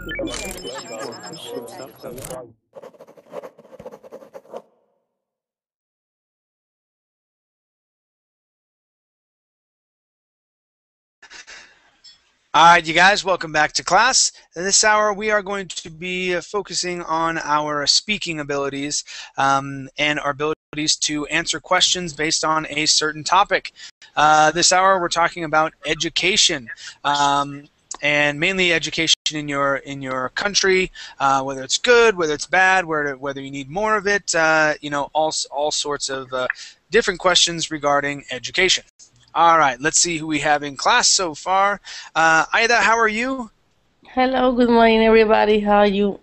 All right, you guys, welcome back to class. This hour we are going to be focusing on our speaking abilities and our abilities to answer questions based on a certain topic. This hour we're talking about education, and mainly education in your country, whether it's good, whether it's bad, whether you need more of it, you know, all sorts of different questions regarding education. All right, let's see who we have in class so far. Aida, how are you? Hello, good morning, everybody. How are you?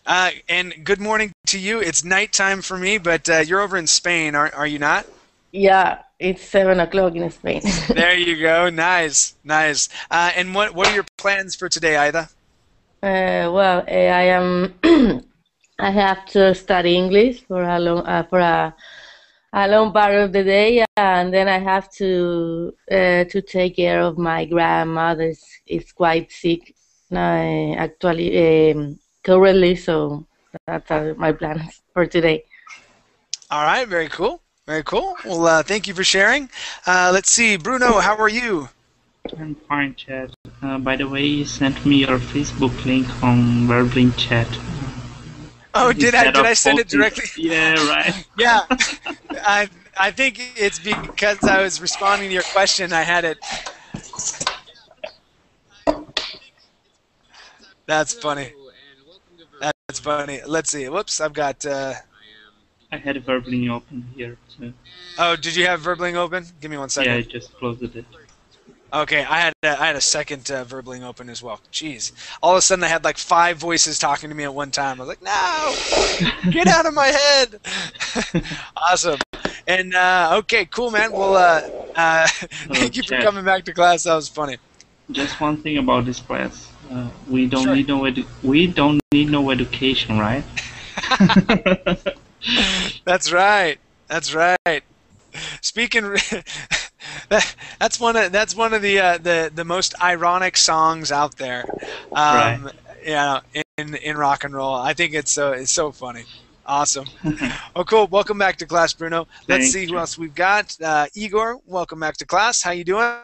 And good morning to you. It's nighttime for me, but you're over in Spain, are you not? Yeah, it's 7 o'clock in Spain. There you go. Nice, nice. And what are your plans for today, Aida? Well, I am. I have to study English for a long part of the day, and then I have to take care of my grandmother. Is quite sick, actually, currently. So that's my plans for today. All right, very cool, very cool. Well, thank you for sharing. Let's see, Bruno, how are you? I'm fine, Chad. By the way, you sent me your Facebook link on Verbling chat. Oh, did I send it directly? Yeah, right. Yeah, I think it's because I was responding to your question. I had it. That's funny. That's funny. Let's see. Whoops, I've got. I had Verbling open here too. Oh, did you have Verbling open? Give me one second. Yeah, I just closed it. Okay, I had a second Verbling open as well. Jeez. All of a sudden I had like 5 voices talking to me at one time. I was like, no! Get out of my head! Awesome. And, okay, cool, man. Well, thank you for coming back to class. That was funny. Just one thing about this class. We don't need no education, right? That's right. That's right. Speaking... That's one of the most ironic songs out there, right. You know, in rock and roll. I think it's so funny. Awesome. Oh, cool. Welcome back to class, Bruno. Let's see who else we've got. Igor, welcome back to class. How you doing?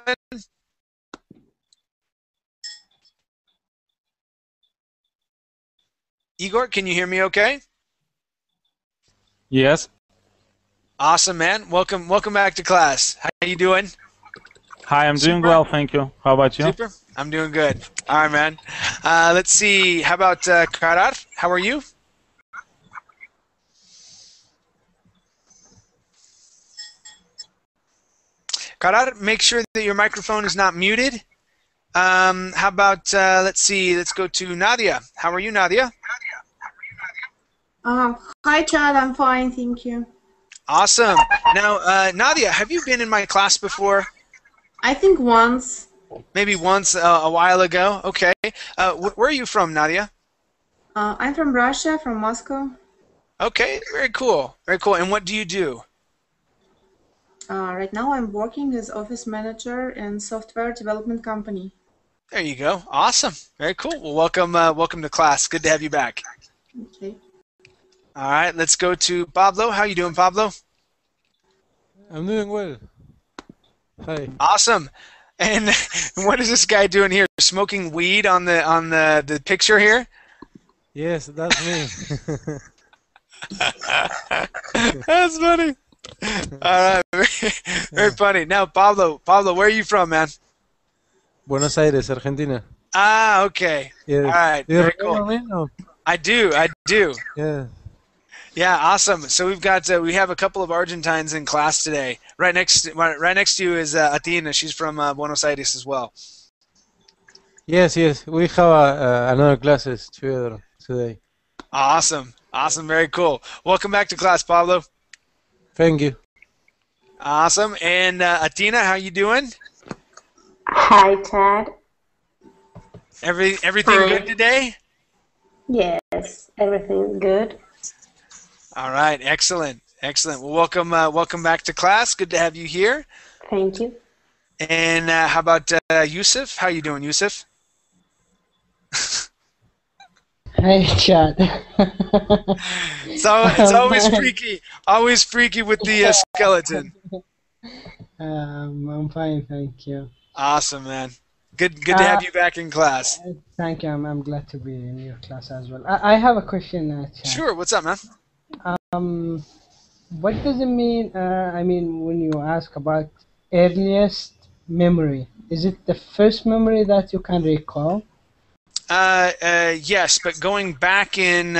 Igor, can you hear me okay? Yes. Awesome, man. Welcome back to class. How you doing? Hi, I'm doing well, thank you. How about you? Super. I'm doing good. All right, man. Let's see. How about Karar? How are you? Karar, make sure that your microphone is not muted. How about, let's see, let's go to Nadia. How are you, Nadia? Hi, Chad. I'm fine, thank you. Awesome. Now, Nadia, have you been in my class before? I think once. Maybe once a while ago. Okay. Where are you from, Nadia? I'm from Russia, from Moscow. Okay, very cool. Very cool. And what do you do? Right now I'm working as office manager in software development company. There you go. Awesome. Very cool. Well, welcome to class. Good to have you back. Okay. All right, let's go to Pablo. How you doing, Pablo? I'm doing well. Hi. Awesome. And what is this guy doing here? Smoking weed on the picture here? Yes, that's me. That's funny. All right, very funny. Now, Pablo, where are you from, man? Buenos Aires, Argentina. Ah, okay. Yes. All right, Do you very remember cool. me? No? I do. Yeah. Yeah, awesome. So we have a couple of Argentines in class today. Right next to you is Athena. She's from Buenos Aires as well. Yes. We have another classes together today. Awesome. Very cool. Welcome back to class, Pablo. Thank you. Awesome. And Athena, how you doing? Hi, Chad. Everything good today? Yes, everything's good. All right, excellent. Well, welcome back to class. Good to have you here. Thank you. And how about Yusuf? How you doing, Yusuf? Hey, Chad. So it's always freaky with the skeleton. I'm fine, thank you. Awesome, man. Good to have you back in class. Thank you. I'm glad to be in your class as well. I have a question, Chad. Sure. What's up, man? What does it mean? I mean, when you ask about earliest memory, is it the first memory that you can recall? Yes, but going back in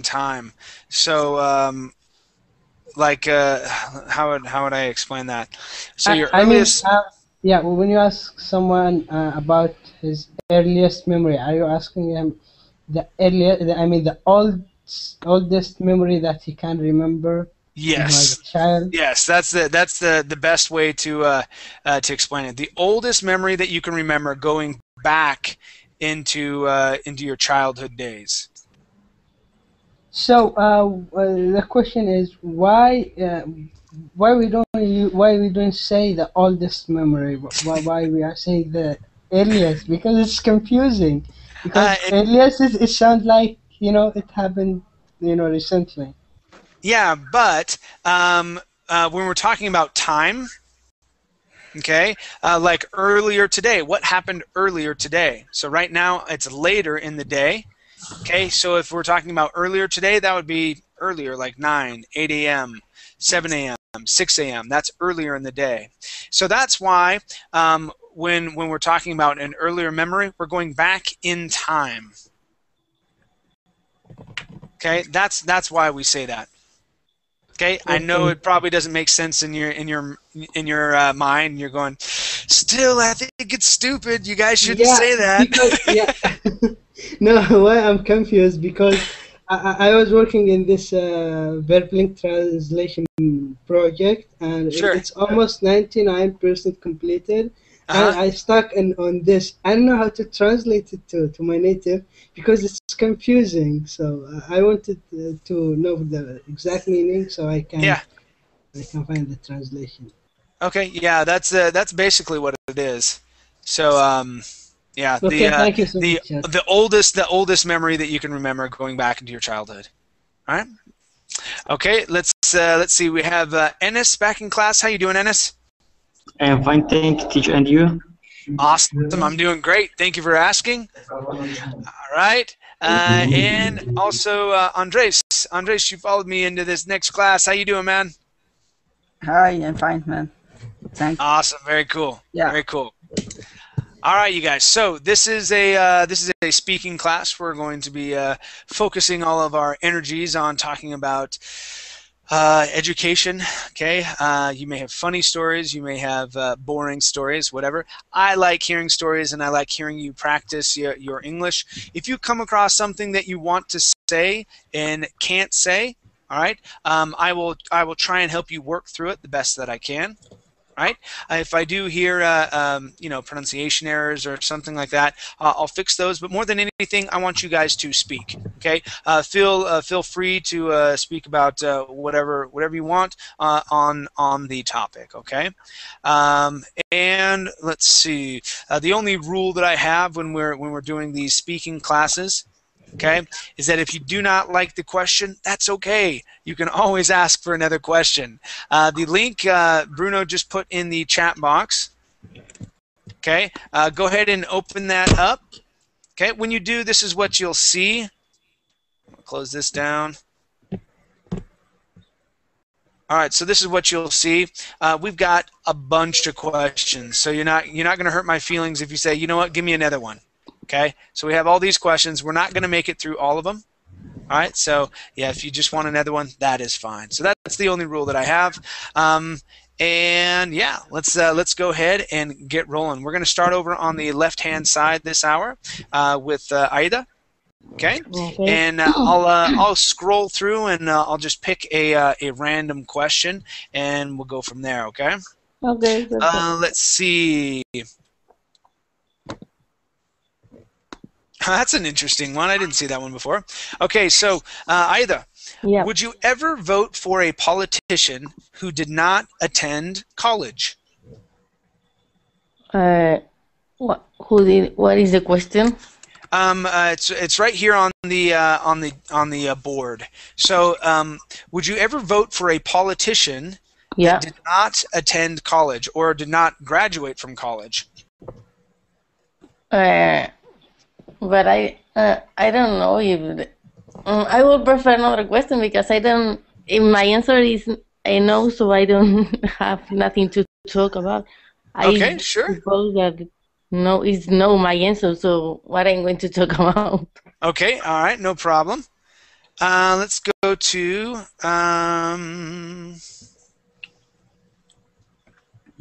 time. So, like, how would I explain that? So your earliest. Yeah. When you ask someone about his earliest memory, are you asking him the oldest memory that he can remember? Yes. When he was a child? Yes, that's the best way to explain it. The oldest memory that you can remember going back into your childhood days. So the question is why we don't say the oldest memory? Why we are saying the earliest? Because it's confusing. Because earliest it sounds like it happened recently. Yeah, but when we're talking about time, okay, like earlier today, what happened earlier today? So right now it's later in the day. Okay, so if we're talking about earlier today, that would be earlier, like 9, 8 a.m., 7 a.m., 6 a.m. That's earlier in the day. So that's why when we're talking about an earlier memory, we're going back in time. Okay, that's why we say that. Okay, I know it probably doesn't make sense in your mind. You're going, still, I think it's stupid. You guys shouldn't say that. Because, no, why I'm confused because I was working in this verb link translation project and it's almost 99% completed. And I stuck on this. I don't know how to translate it to my native because it's confusing. So I wanted to know the exact meaning so I can find the translation. Okay, yeah, that's basically what it is. So yeah, okay, thank you so much. The oldest memory that you can remember going back into your childhood. All right. Okay, let's see. We have Ennis back in class. How you doing, Ennis? I'm fine, thank you, teacher. And you? Awesome. I'm doing great. Thank you for asking. All right. And also Andres. Andres, you followed me into this next class. How you doing, man? Hi, I'm fine, man. Thanks. Awesome. Very cool. Yeah. Very cool. All right, you guys. So this is a speaking class. We're going to be focusing all of our energies on talking about education. Okay, you may have funny stories, you may have boring stories, whatever. I like hearing stories, and I like hearing you practice your English. If you come across something that you want to say and can't say, all right, I will try and help you work through it the best that I can. Right? If I do hear pronunciation errors or something like that, I'll fix those. But more than anything, I want you guys to speak. Okay? Feel free to speak about whatever you want on the topic. Okay? And let's see. The only rule that I have when we're doing these speaking classes, okay, is that if you do not like the question, that's okay. You can always ask for another question. The link Bruno just put in the chat box. Okay, go ahead and open that up. Okay, when you do, this is what you'll see. I'll close this down. All right, so this is what you'll see. We've got a bunch of questions, so you're not going to hurt my feelings if you say, you know what, give me another one. Okay, so we have all these questions. We're not going to make it through all of them. All right, so yeah, if you just want another one, that is fine. So that's the only rule that I have. And yeah, let's go ahead and get rolling. We're going to start over on the left-hand side this hour with Aida. Okay, and I'll scroll through and I'll just pick a random question and we'll go from there. Okay. Okay. Let's see. That's an interesting one. I didn't see that one before. Okay, so Aida, would you ever vote for a politician who did not attend college? What is the question? It's right here on the board. So, would you ever vote for a politician that did not attend college or did not graduate from college? But I don't know if I would prefer another question because I don't. If my answer is no, so I don't have nothing to talk about. Okay, sure. I suppose that no is no my answer. So what I'm going to talk about? Okay, all right, no problem. Let's go to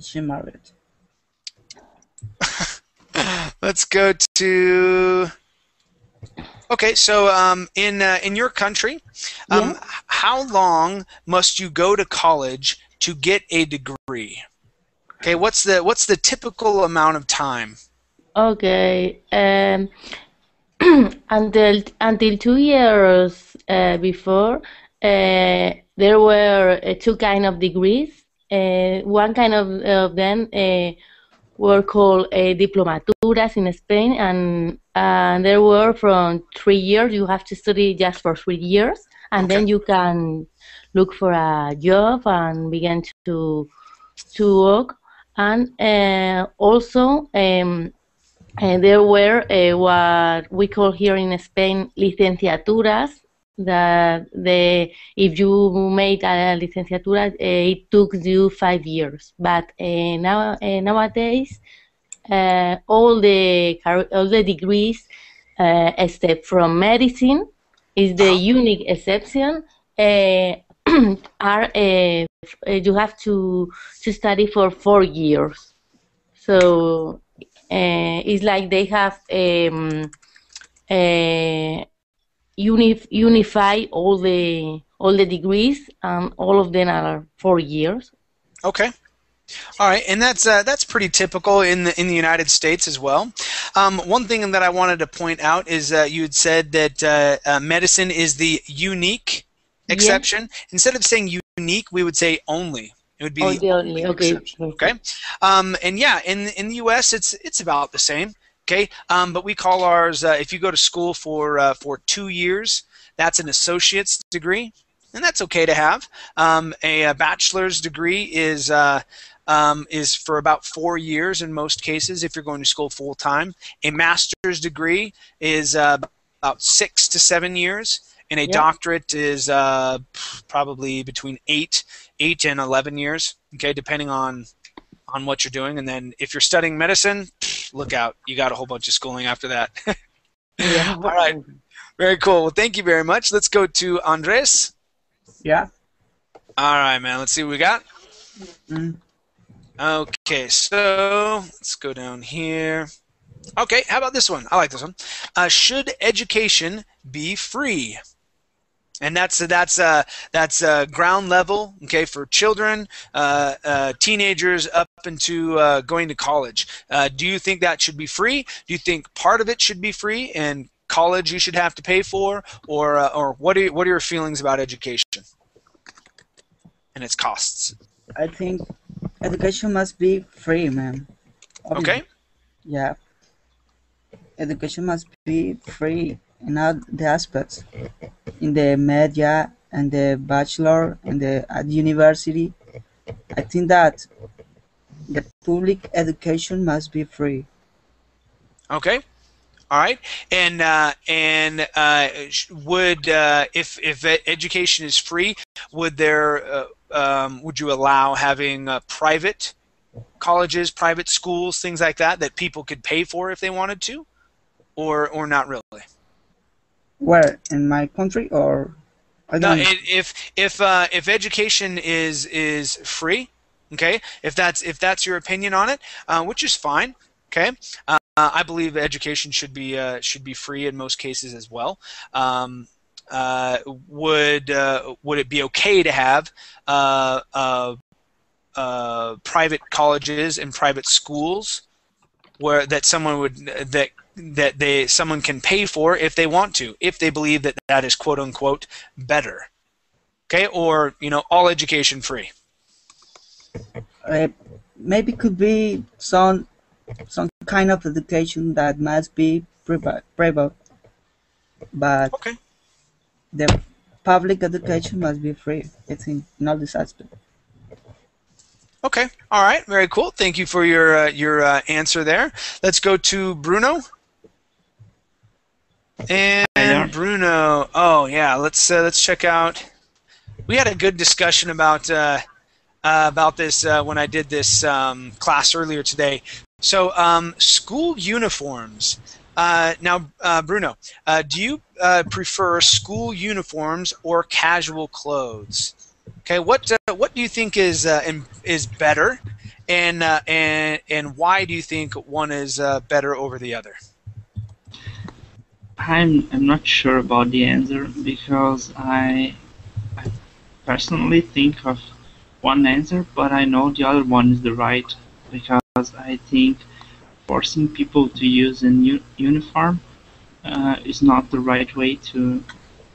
She married. let's go to. Okay, so in your country, how long must you go to college to get a degree? Okay, what's the typical amount of time? Okay, until 2 years before, there were two kind of degrees. One kind of them were called diplomaturas in Spain, and there were from 3 years. You have to study just for 3 years, and then you can look for a job and begin to work. And also there were what we call here in Spain licenciaturas. That if you made a licenciatura, it took you 5 years. But nowadays, all the degrees, except from medicine, is the unique exception. Are you have to study for 4 years. So it's like they have unify all the degrees, and all of them are 4 years. Okay. All right, and that's pretty typical in the United States as well. One thing that I wanted to point out is you had said that medicine is the unique exception. Instead of saying unique, we would say only. It would be the only exception. Okay. And yeah, in the U.S., it's about the same. Okay, but we call ours, if you go to school for 2 years, that's an associate's degree, and that's okay to have. A bachelor's degree is for about 4 years in most cases if you're going to school full time. A master's degree is about 6 to 7 years, and a doctorate is probably between 8 and 11 years. Okay, depending on what you're doing. And then if you're studying medicine, look out. You got a whole bunch of schooling after that. All right. Very cool. Well, thank you very much. Let's go to Andres. Yeah. All right, man. Let's see what we got. Okay, so let's go down here. Okay, how about this one? I like this one. Should education be free? And that's ground level, okay, for children, teenagers up into going to college. Do you think that should be free? Do you think part of it should be free and college you should have to pay for, or what are your feelings about education and its costs? I think education must be free, man. Obviously. Okay. Yeah. Education must be free in all the aspects. In the media and the bachelor and at university, I think that the public education must be free. Okay. All right. And would if education is free, would you allow having private colleges, private schools, things like that people could pay for if they wanted to, or not really? Where, in my country, or no? If education is free, okay. If that's your opinion on it, which is fine, okay. I believe education should be free in most cases as well. Would it be okay to have private colleges and private schools where someone can pay for if they want to, if they believe that is quote unquote better, okay, or all education free? Maybe could be some kind of education that must be private, but Okay. the public education must be free. It's in all this aspect. Okay. All right. Very cool. Thank you for your answer there. Let's go to Bruno. And Bruno. Oh yeah. Let's check out. We had a good discussion about this when I did this class earlier today. So school uniforms. Now, Bruno, do you prefer school uniforms or casual clothes? Okay, what do you think is better, and why do you think one is better over the other? I'm not sure about the answer because I personally think of one answer, but I know the other one is the right because I think forcing people to use a uniform is not the right way to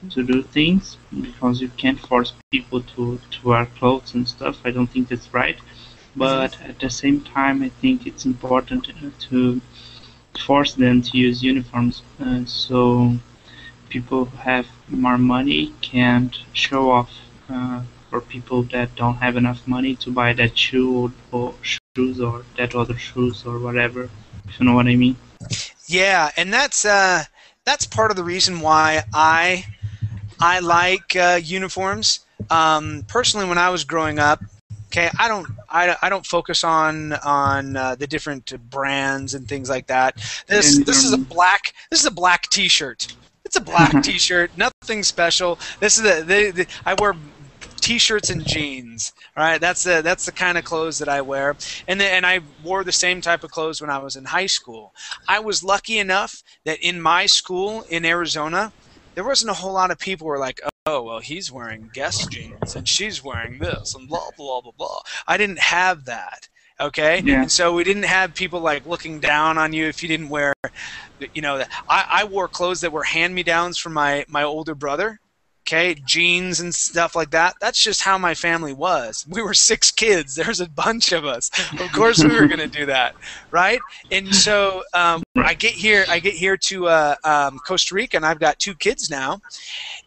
do things because you can't force people to wear clothes and stuff. I don't think that's right. But at the same time, I think it's important to force them to use uniforms so people who have more money can't show off for people that don't have enough money to buy that shoe or shoes or that other shoes or whatever, if you know what I mean. Yeah, and that's part of the reason why I like uniforms. Personally, when I was growing up, okay, I don't focus on the different brands and things like that. This is a black T-shirt. It's a black T-shirt, nothing special. This is I wear T-shirts and jeans. All right, that's the kind of clothes that I wear, and I wore the same type of clothes when I was in high school. I was lucky enough that in my school in Arizona, there wasn't a whole lot of people who were like, oh, well, he's wearing Guess jeans and she's wearing this and blah blah blah blah. I didn't have that. Okay, yeah. And so we didn't have people like looking down on you if you didn't wear, you know. I wore clothes that were hand-me-downs from my older brother. Okay, jeans and stuff like that. That's just how my family was. We were 6 kids. There's a bunch of us. Of course, we were going to do that, right? And so I get here to Costa Rica, and I've got 2 kids now,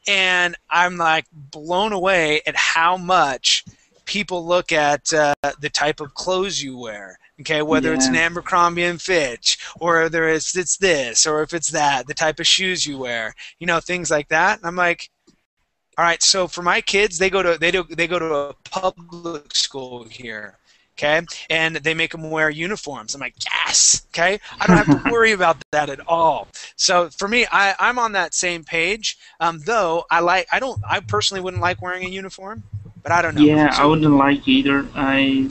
and I'm like blown away at how much people look at the type of clothes you wear. Okay, whether it's an Abercrombie and Fitch, or whether it's this, or if it's that, the type of shoes you wear, you know, things like that. And I'm like, all right, so for my kids, they go to a public school here, okay, and they make them wear uniforms. I'm like, yes, okay, I don't have to worry about that at all. So for me, I'm on that same page. Though I personally wouldn't like wearing a uniform, but I don't know. Yeah, I wouldn't like either. I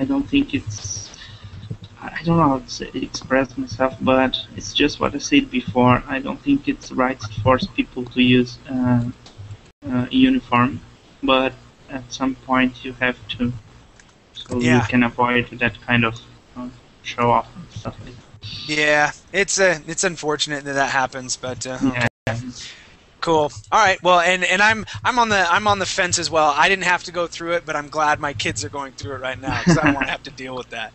don't think it's. I don't know how to express myself, but it's just what I said before. I don't think it's right to force people to use uniform, but at some point you have to, so you can avoid that kind of show off and stuff like that. Yeah, it's unfortunate that happens, but okay. Cool. All right. Well, and I'm on the fence as well. I didn't have to go through it, but I'm glad my kids are going through it right now because I don't want to have to deal with that.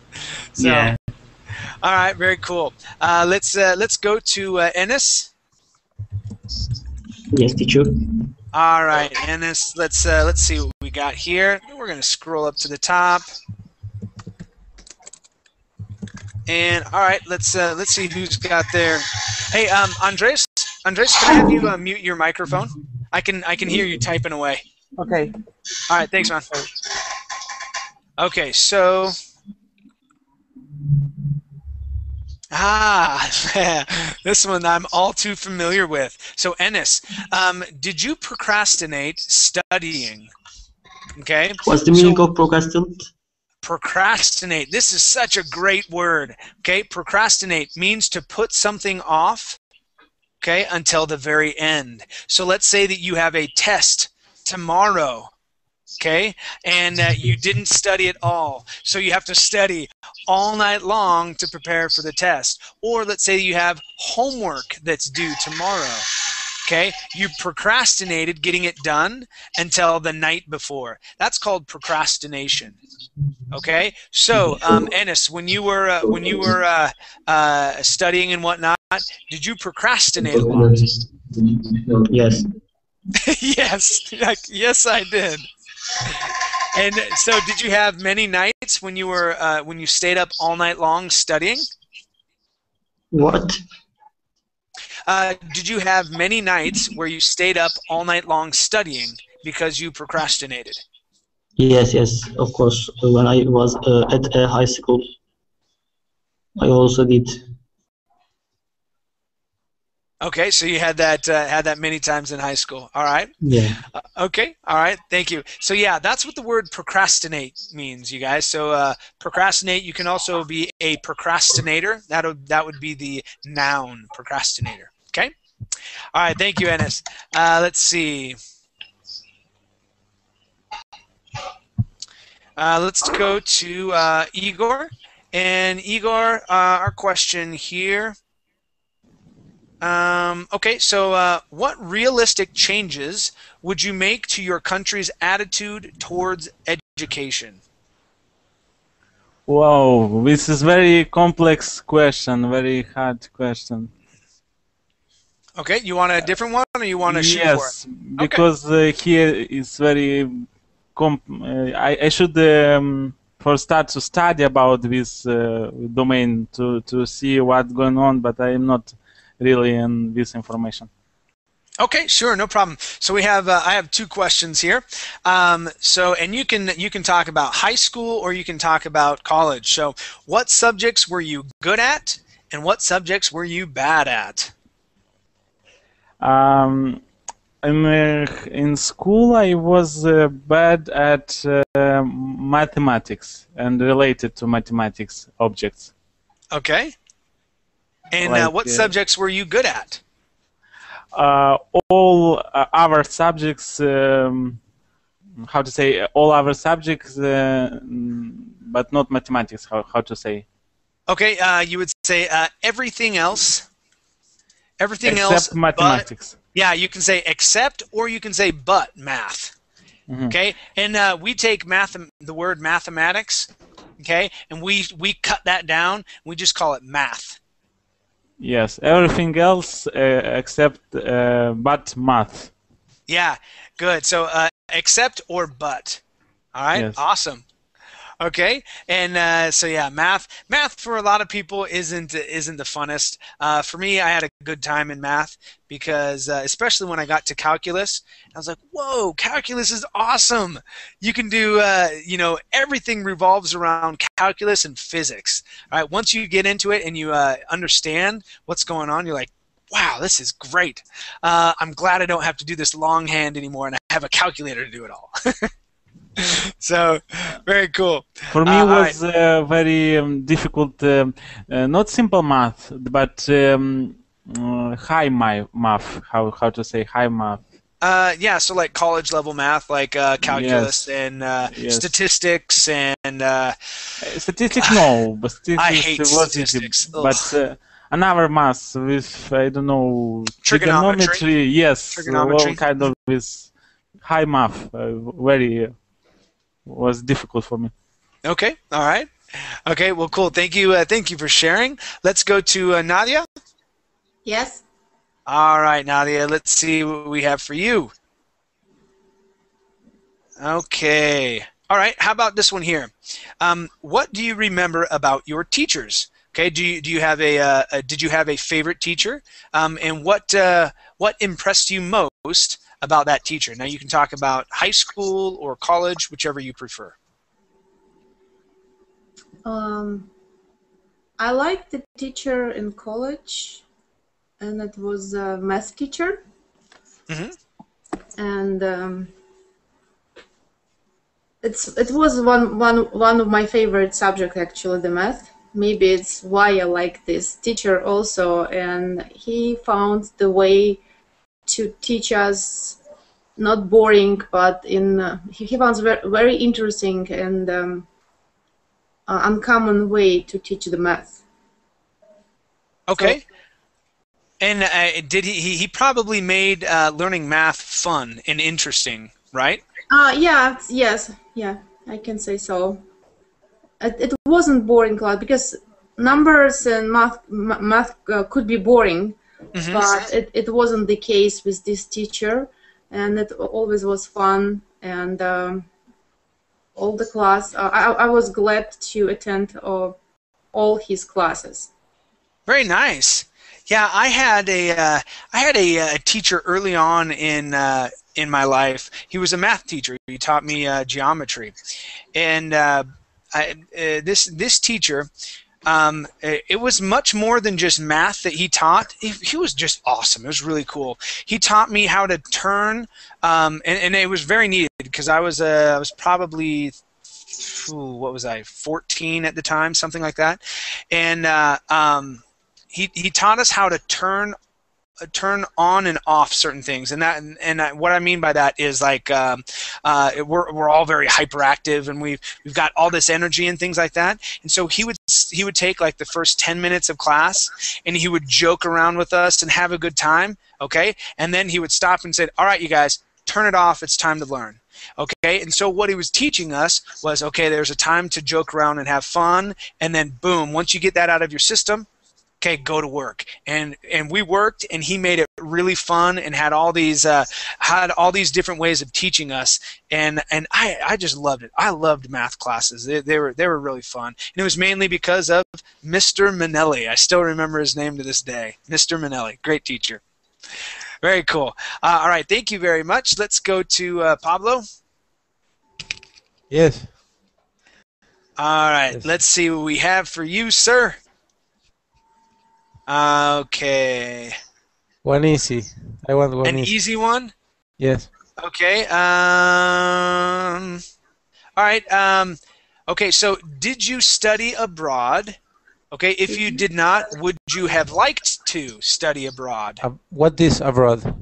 So, yeah. All right. Very cool. Let's go to Ennis. Yes, teacher. All right, Ennis. Let's see what we got here. We're going to scroll up to the top. And all right, let's see who's got there. Hey, Andres, can I have you mute your microphone? I can hear you typing away. Okay. All right, thanks, man. Okay, so this one I'm all too familiar with. So Ennis, did you procrastinate studying? Okay. What's the meaning of procrastinate? Procrastinate. This is such a great word. Okay, procrastinate means to put something off, okay, until the very end. So let's say that you have a test tomorrow, okay, and you didn't study at all. So you have to study all night long to prepare for the test. Or let's say you have homework that's due tomorrow. Okay, you procrastinated getting it done until the night before. That's called procrastination. Okay, so Ennis, when you were studying and whatnot, did you procrastinate a lot? Yes. Yes, yes, I did. And so, did you have many nights when you stayed up all night long studying? What? Did you have many nights where you stayed up all night long studying because you procrastinated? Yes, yes, of course. When I was at high school, I also did. Okay, so you had that many times in high school. All right. Yeah. Okay. All right. Thank you. So yeah, that's what the word procrastinate means, you guys. So procrastinate. You can also be a procrastinator. That would be the noun, procrastinator. Okay. All right. Thank you, Ennis. Let's see. Let's go to Igor. And Igor, our question here. Okay, so what realistic changes would you make to your country's attitude towards education? Wow, this is very complex question, very hard question. Okay, you want a different one, or you want to shoot for it? Yes, because here is very. I should for start to study about this domain to see what's going on, but I am not really in this information. Okay, sure, no problem. So we have I have two questions here. And you can talk about high school or you can talk about college. So what subjects were you good at, and what subjects were you bad at? In school, I was bad at mathematics and related to mathematics objects. Okay. And what subjects were you good at? All other subjects, how to say, all other subjects, but not mathematics, how to say. Okay, you would say everything else. Everything except else mathematics. But, yeah, you can say except, or you can say but math. Mm-hmm. Okay, and we take the word mathematics, okay, and we cut that down. We just call it math. Yes, everything else except but math. Yeah, good. So except or but. All right, yes. Awesome. Okay, and so yeah, math for a lot of people isn't the funnest. For me, I had a good time in math because especially when I got to calculus, I was like, whoa, calculus is awesome. You can do everything revolves around calculus and physics. All right, once you get into it and you understand what's going on, you're like, wow, this is great. I'm glad I don't have to do this longhand anymore, and I have a calculator to do it all. So, very cool. For me, it was very difficult, not simple math, but high math. How to say high math? Yeah, so like college level math, like calculus and statistics and. Statistics, no, but statistics I hate statistics. But another math with I don't know trigonometry. Yes, trigonometry. All kind of this high math, very. Was difficult for me. Okay, all right. Okay, well, cool. Thank you for sharing. Let's go to Nadia. Yes. All right, Nadia. Let's see what we have for you. Okay. All right. How about this one here? What do you remember about your teachers? Okay. Do you have did you have a favorite teacher? And what impressed you most about that teacher? Now you can talk about high school or college, whichever you prefer. I liked the teacher in college, and it was a math teacher. Mm-hmm. And it was one of my favorite subjects, actually, the math. Maybe it's why I like this teacher also, and he found the way to teach us, not boring, but he found very interesting and uncommon way to teach the math. Okay. And did he probably made learning math fun and interesting, right? Yeah, I can say so. It wasn't boring class because numbers and math could be boring, but it wasn't the case with this teacher, and it always was fun. And all the class, I was glad to attend all his classes. Very nice. Yeah, I had a teacher early on in my life. He was a math teacher. He taught me geometry, and this teacher, it was much more than just math that he taught. He was just awesome. It was really cool. He taught me how to turn, and it was very needed because I was probably, what was I, 14 at the time, something like that, and he taught us how to turn on and off certain things, and what I mean by that is like we're all very hyperactive, and we've got all this energy and things like that. And so he would take like the first 10 minutes of class, and he would joke around with us and have a good time, okay? And then he would stop and say, "All right, you guys, turn it off. It's time to learn." Okay, and so what he was teaching us was, okay, there's a time to joke around and have fun, and then boom, once you get that out of your system, okay, go to work. And we worked, and he made it really fun and had all these different ways of teaching us, and I just loved it. I loved math classes. They were really fun, and it was mainly because of Mr. Manelli. I still remember his name to this day. Mr. Manelli, great teacher. Very cool. All right, thank you very much. Let's go to Pablo. Yes. All right, Yes. Let's see what we have for you, sir. Okay. One easy. I want one An easy. easy one? Yes. Okay. All right. Okay, so did you study abroad? Okay, if you did not, would you have liked to study abroad? What is abroad?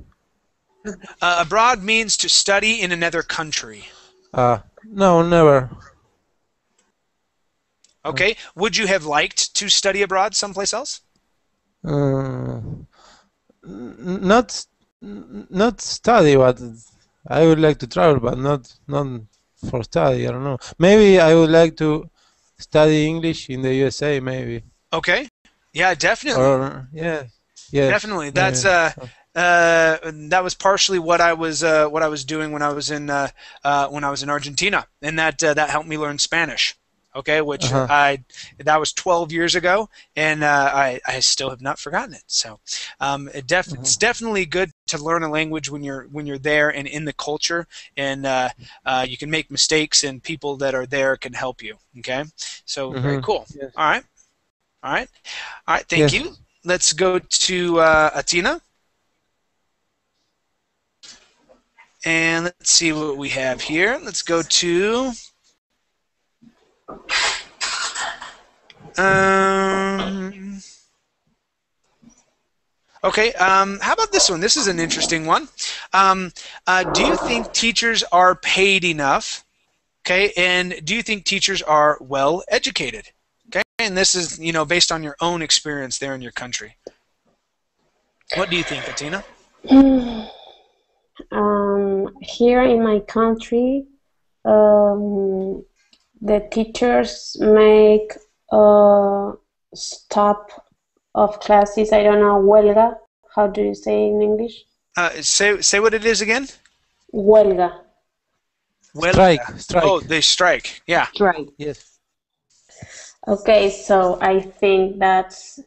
Abroad means to study in another country. No, never. Okay, would you have liked to study abroad someplace else? Not study, but I would like to travel, but not for study. I don't know. Maybe I would like to study English in the USA. Maybe. Okay. Yeah, definitely. Or yeah. Definitely. That's that was partially what I was doing when I was in Argentina, and that helped me learn Spanish. Okay, which that was 12 years ago, and I still have not forgotten it. So it's definitely good to learn a language when you're there and in the culture, and you can make mistakes, and people that are there can help you. Okay, so very cool. Yes. All right. Thank you. Let's go to Atina, and let's see what we have here. Let's go to. Okay, how about this one? This is an interesting one. Do you think teachers are paid enough? Okay, and do you think teachers are well educated? Okay, and this is, based on your own experience there in your country. What do you think, Atina? Here in my country, the teachers make stop of classes. I don't know, huelga. How do you say in English? Say what it is again. Huelga. Strike. Oh, they strike. Yeah. Strike. Yes. Okay, so I think that's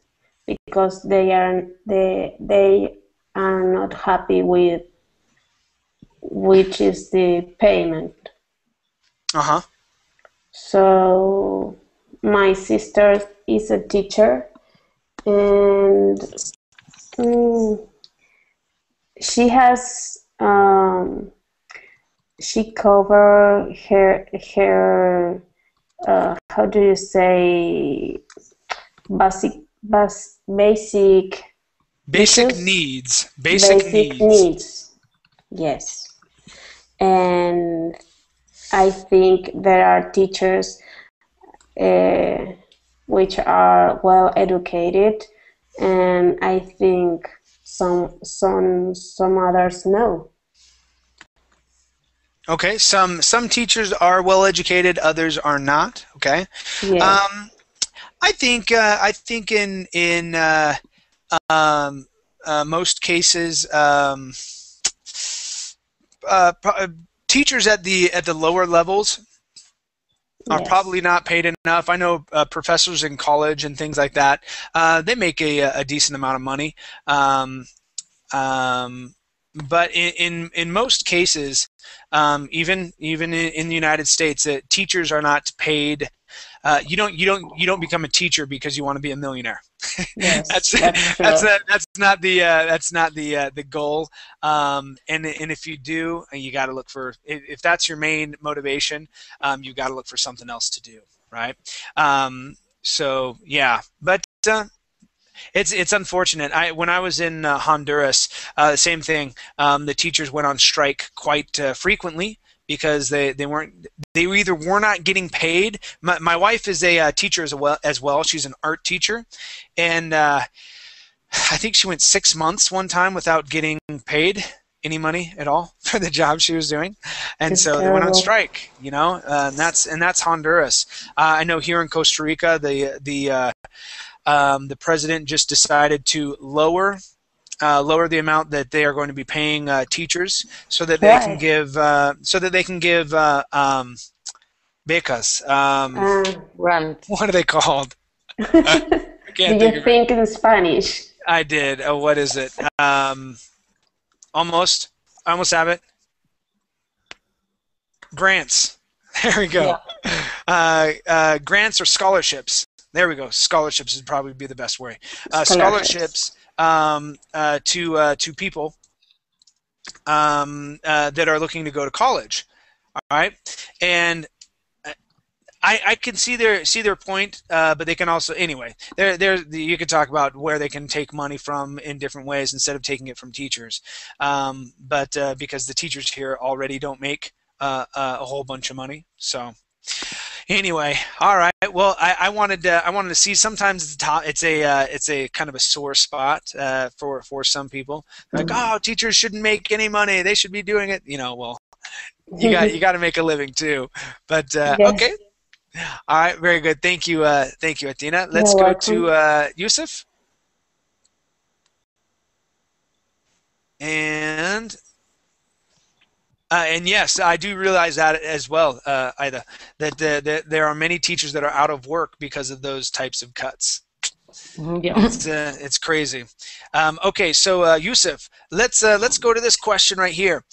because they are not happy with which is the payment. So my sister is a teacher, and she has she covered her how do you say basic needs. Basic needs. Yes. And I think there are teachers which are well educated, and I think some others no. Okay, some teachers are well educated, others are not. Okay, Yes. I think in most cases, teachers at the lower levels are probably not paid enough. I know professors in college and things like that. They make a decent amount of money. But in most cases, even in the United States, teachers are not paid. You don't become a teacher because you want to be a millionaire. Yes, that's not the goal. And if you do, you got to look for, if that's your main motivation, you got to look for something else to do, right? So yeah, but. It's unfortunate. When I was in Honduras, same thing. The teachers went on strike quite frequently because they either were not getting paid. My wife is a teacher as well. She's an art teacher, and I think she went 6 months one time without getting paid any money at all for the job she was doing, and It's so they went on terrible. strike. You know, and that's Honduras. I know here in Costa Rica, the president just decided to lower the amount that they are going to be paying teachers, so that they can give becas. Grant. What are they called? I can't Did you think in Spanish? I did. Oh, what is it? Almost. I almost have it. Grants. There we go. Yeah. Grants or scholarships. There we go. Scholarships would probably be the best way. Scholarships. To people that are looking to go to college. All right, and I can see their point, but they can also anyway. You could talk about where they can take money from in different ways instead of taking it from teachers, but because the teachers here already don't make a whole bunch of money, so. Anyway, all right. Well, I wanted to see. Sometimes it's a kind of a sore spot for some people. Like, oh, teachers shouldn't make any money. They should be doing it. You know, well, you got to make a living too. But okay, all right, very good. Thank you, Athena. Let's go to Yusuf. And yes, I do realize that as well, Ida, that there are many teachers that are out of work because of those types of cuts. Yeah. It's crazy. Okay, so Yusuf, let's go to this question right here.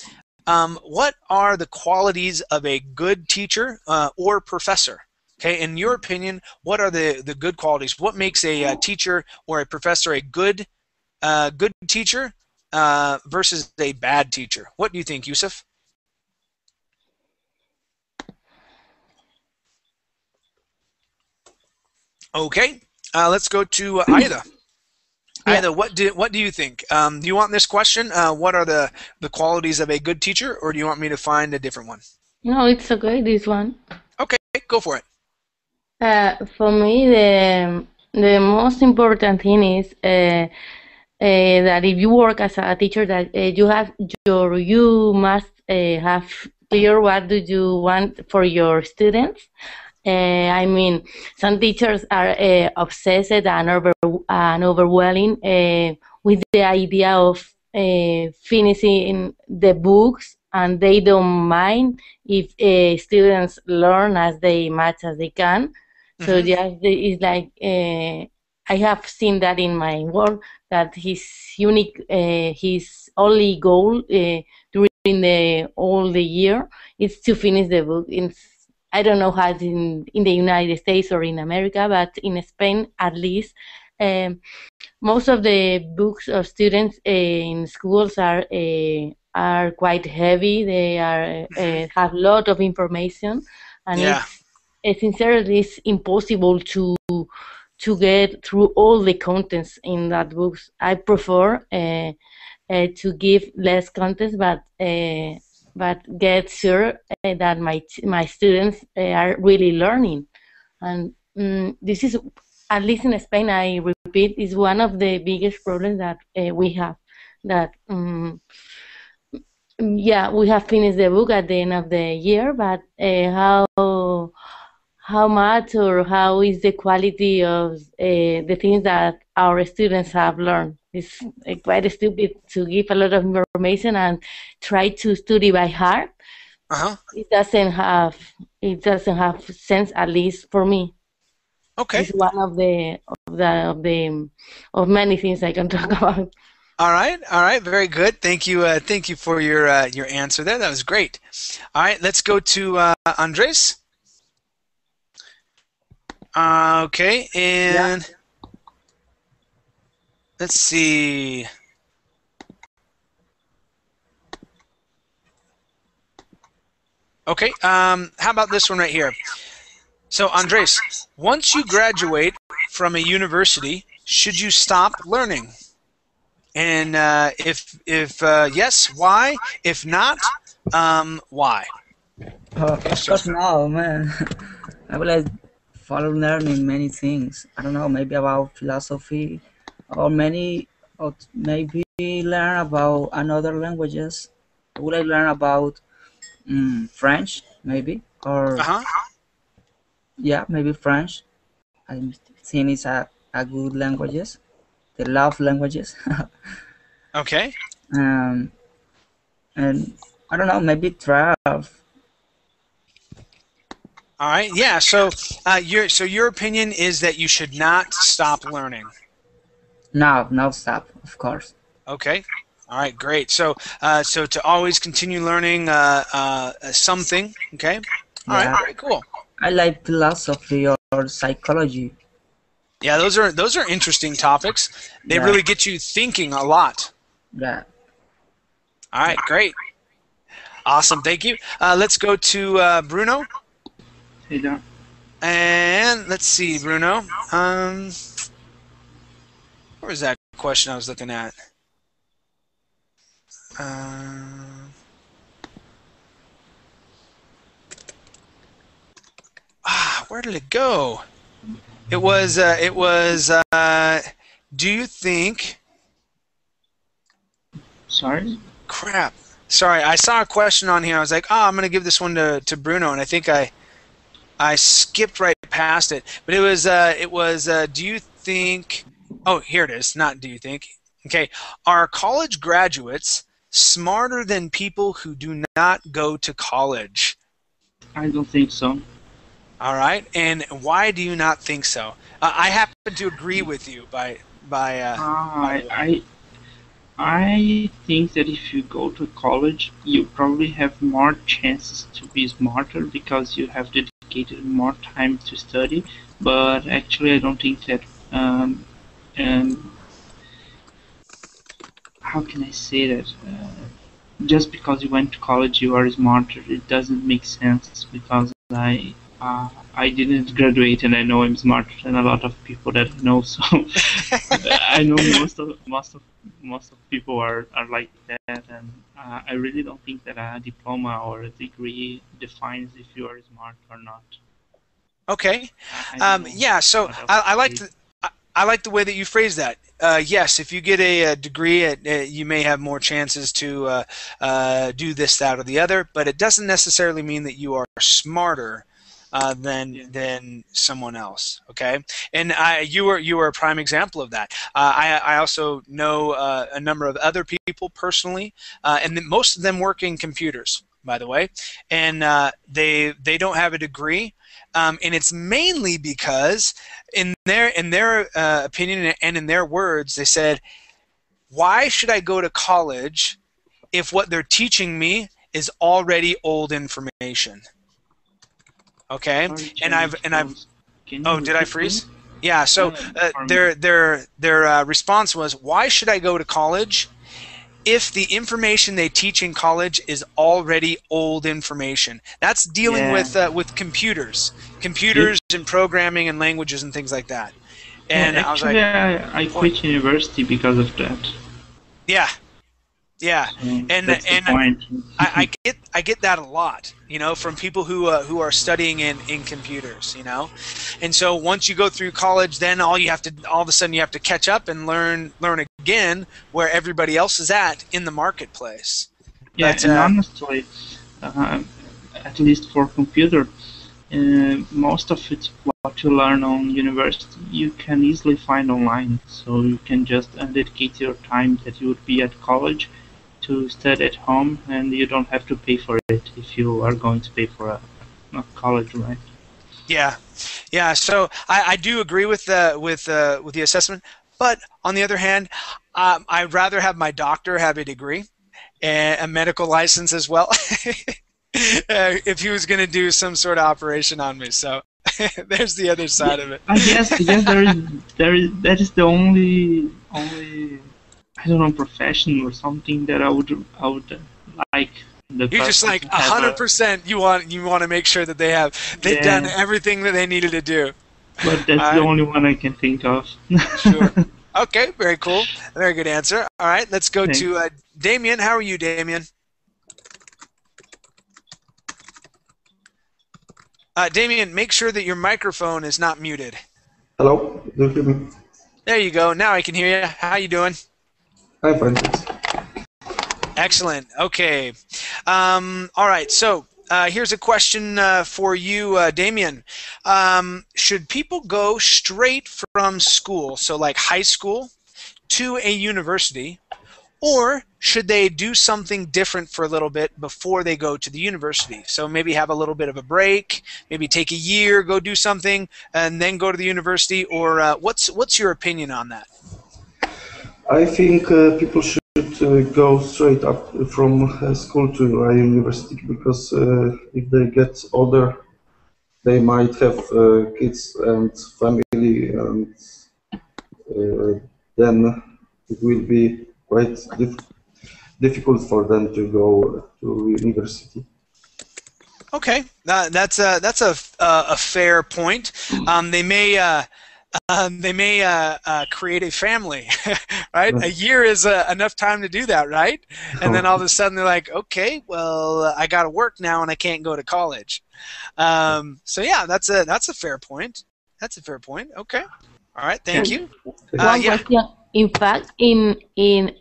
What are the qualities of a good teacher or professor? Okay, in your opinion, what are the good qualities? What makes a teacher or a professor a good teacher versus a bad teacher? What do you think, Yusuf? Okay, let's go to Ida. Ida, what do you think? Do you want this question? What are the qualities of a good teacher, or do you want me to find a different one? No, it's okay, this one. Okay, go for it. For me, the most important thing is that if you work as a teacher, that you must have clear what do you want for your students. I mean, some teachers are obsessed and overwhelming with the idea of finishing the books, and they don't mind if students learn as much as they can. So just it's like I have seen that in my work, that his only goal during all the year is to finish the book. I don't know how it's in the United States or in America, but in Spain at least, most of the books of students in schools are quite heavy. They have a lot of information, and it's sincerely it's impossible to get through all the contents in that books. I prefer to give less contents, but get sure that my students are really learning. And this is, at least in Spain, I repeat, is one of the biggest problems that we have. that yeah, we have finished the book at the end of the year, but how much or how is the quality of the things that our students have learned? It's quite stupid to give a lot of information and try to study by heart. It doesn't have sense, at least for me. Okay. It's one of many things I can talk about. All right, very good. Thank you for your answer there. That was great. All right, let's go to Andres. Okay, and let's see. Okay, how about this one right here? So, Andres, once you graduate from a university, should you stop learning? And if yes, why? If not, why? Of course, no, man. I would like follow learning many things. I don't know, maybe about philosophy, or maybe learn about another languages. I would like learn about French, maybe, or yeah, maybe French. I think it's a good languages. They love languages. Okay. And I don't know, maybe 12. All right. Yeah. So your opinion is that you should not stop learning. No stop, of course. Okay. All right. Great. So so to always continue learning something. Okay. All right. Very cool. I like philosophy or psychology. Yeah, those are interesting topics. They really get you thinking a lot. Yeah. All right. Great. Awesome. Thank you. Let's go to Bruno. Hey there. And let's see, Bruno. Where was that question I was looking at? Where did it go? It was do you think... Sorry? Crap. Sorry, I saw a question on here. I was like, oh, I'm going to give this one to Bruno, and I think I skipped right past it. But it was do you think... Oh, here it is. Not do you think. Okay. Are college graduates smarter than people who do not go to college? I don't think so. All right. And why do you not think so? I happen to agree with you I think that if you go to college, you probably have more chances to be smarter because you have dedicated more time to study. But actually, I don't think that. How can I say that? Just because you went to college, you are smarter. It doesn't make sense because I didn't graduate, and I know I'm smarter than a lot of people that I know. So I know most of people are like that, and I really don't think that a diploma or a degree defines if you are smart or not. Okay. Yeah. So I like the way that you phrase that. Yes, if you get a degree, you may have more chances to do this, that, or the other, but it doesn't necessarily mean that you are smarter than someone else. Okay, and you were a prime example of that. I also know a number of other people personally, and most of them work in computers, by the way, and they don't have a degree. And it's mainly because in their opinion and in their words, they said, why should I go to college if what they're teaching me is already old information? Okay, and I've oh, did I freeze? Yeah, so their response was, why should I go to college if the information they teach in college is already old information? That's dealing with computers and programming and languages and things like that. And actually, I was like, I quit university because of that. Yeah. Yeah, So and that's the point. I get that a lot, you know, from people who are studying in computers, you know, and so once you go through college, then all of a sudden you have to catch up and learn again where everybody else is in the marketplace. Yeah, But, and honestly, at least for computer, most of it what you learn on university you can easily find online. So you can just dedicate your time that you would be at college to study at home, and you don't have to pay for it if you are going to pay for a college, right? Yeah, yeah. So I do agree with the assessment, but on the other hand, I'd rather have my doctor have a degree and a medical license as well, if he was going to do some sort of operation on me. So there's the other side of it. I guess that is the only I don't know, profession or something that I would like. You're just like 100%. You want to make sure that they've done everything that they needed to do. But that's the only one I can think of. Sure. Okay. Very cool. Very good answer. All right. Let's go to Damien. How are you, Damien? Damien, make sure that your microphone is not muted. Hello. Do you hear me? There you go. Now I can hear you. How you doing? I'm fine. Excellent. Okay. All right. So here's a question for you, Damien. Should people go straight from school, so like high school, to a university, or should they do something different for a little bit before they go to the university? So maybe have a little bit of a break, maybe take a year, go do something, and then go to the university. Or what's your opinion on that? I think people should go straight up from school to a university, because if they get older, they might have kids and family, and then it will be quite difficult for them to go to university. Okay, that's a fair point. They may create a family, right? A year is enough time to do that, right? And then all of a sudden they're like, okay, well, I got to work now and I can't go to college. So yeah, that's a fair point. That's a fair point. Okay. All right. Thank you. One question. In fact, in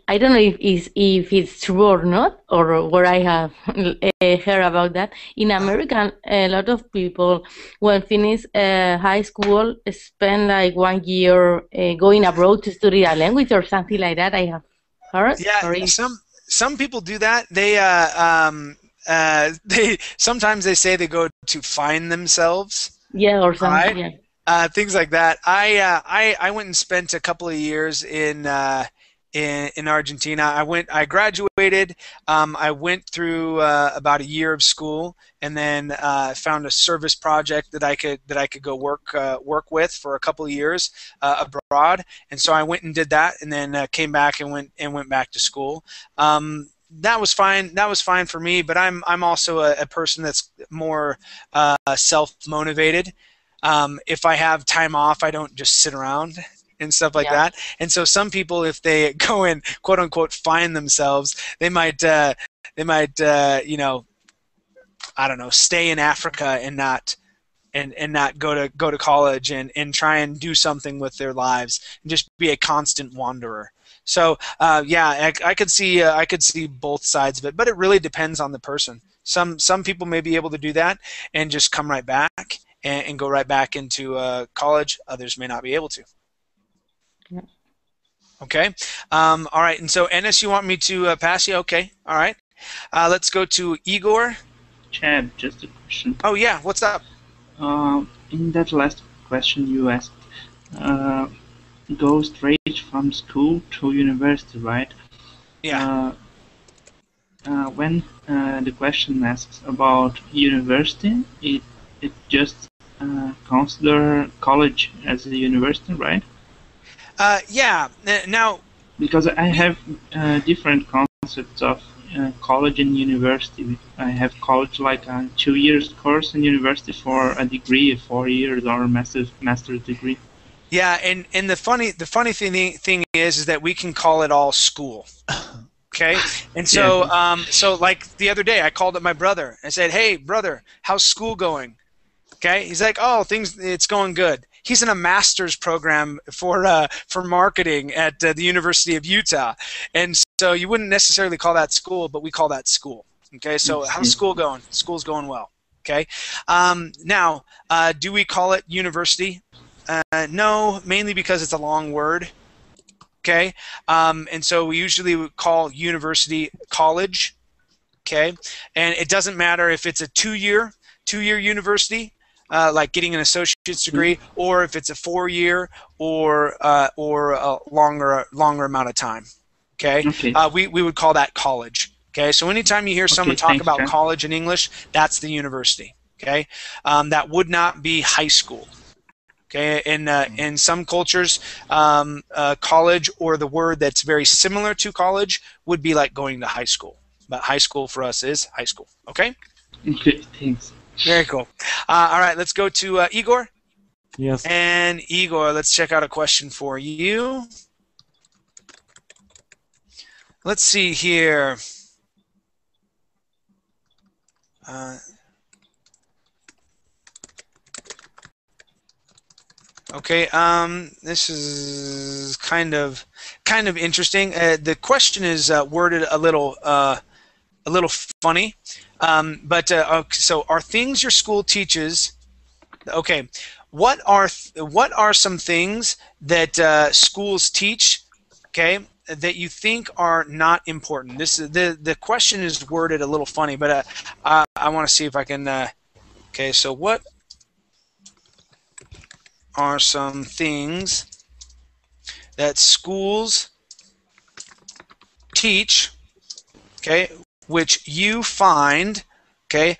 I don't know if it's true or not, or where I have heard about that. In America, a lot of people, when finish high school, spend like 1 year going abroad to study a language or something like that. I have heard. Yeah, some people do that. They sometimes they say they go to find themselves. Yeah, or something. Right? Yeah. Things like that. I went and spent a couple of years in Argentina. I graduated. I went through about a year of school, and then found a service project that I could go work with for a couple of years abroad. And so I went and did that, and then came back and went back to school. That was fine. That was fine for me. But I'm also a person that's more self-motivated. If I have time off, I don't just sit around and stuff like that. And so some people, if they go and quote unquote find themselves, they might you know, I don't know, stay in Africa and not go to college and try and do something with their lives and just be a constant wanderer. So yeah, I could see both sides of it, but it really depends on the person. Some people may be able to do that and just come right back and go right back into college. Others may not be able to. Yeah. Okay. All right. And so, Ennis, you want me to pass you? Okay. All right. Let's go to Igor. Chad, just a question. Oh, yeah. What's up? In that last question you asked, go straight from school to university, right? Yeah. When the question asks about university, it just consider college as a university, right? Yeah. Now, because I have different concepts of college and university. I have college like a 2 years course, and university for a degree, 4 years or a master's degree. Yeah, and the funny thing is that we can call it all school. Okay, and so so like the other day, I called up my brother. I said, "Hey, brother, how's school going?" Okay, he's like, "Oh, it's going good." He's in a master's program for marketing at the University of Utah, and so you wouldn't necessarily call that school, but we call that school. Okay, so how's school going? School's going well. Okay, now do we call it university? No, mainly because it's a long word. Okay, and so we usually would call university college. Okay, and it doesn't matter if it's a two-year university, like getting an associate's degree, or if it's a 4-year or a longer amount of time. Okay, we would call that college. Okay, so anytime you hear someone talk about college in English, that's the university. Okay, that would not be high school. Okay, in some cultures, college, or the word that's very similar to college, would be like going to high school. But high school for us is high school. Okay? Okay, thanks. Very cool. All right, let's go to Igor. Yes. And Igor, let's check out a question for you. Let's see here. Okay, this is kind of interesting. The question is worded a little funny, but so are things your school teaches? Okay, what are some things that schools teach? Okay, that you think are not important. This is the question is worded a little funny, but I want to see if I can. Okay, so what are some things that schools teach, okay, which you find, okay,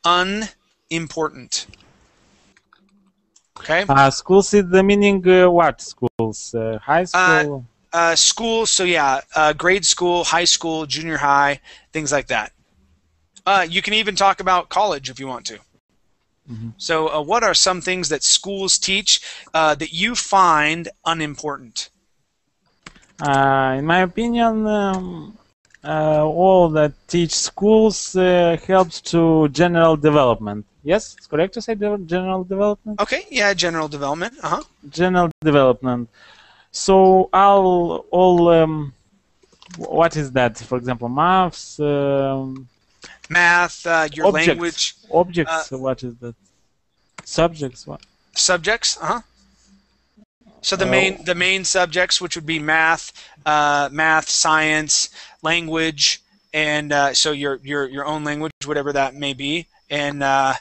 unimportant? Okay. Schools is the meaning what schools? High school? Schools, so yeah, grade school, high school, junior high, things like that. You can even talk about college if you want to. So what are some things that schools teach that you find unimportant? In my opinion, all that teach schools helps to general development. Yes, it's correct to say general development? Okay, yeah, general development. General development. So all what is that? For example, maths. Math, your objects. language. Objects. What is that? Subjects. What? Subjects. So the main subjects, which would be math, science, language, and so your own language, whatever that may be, and yeah,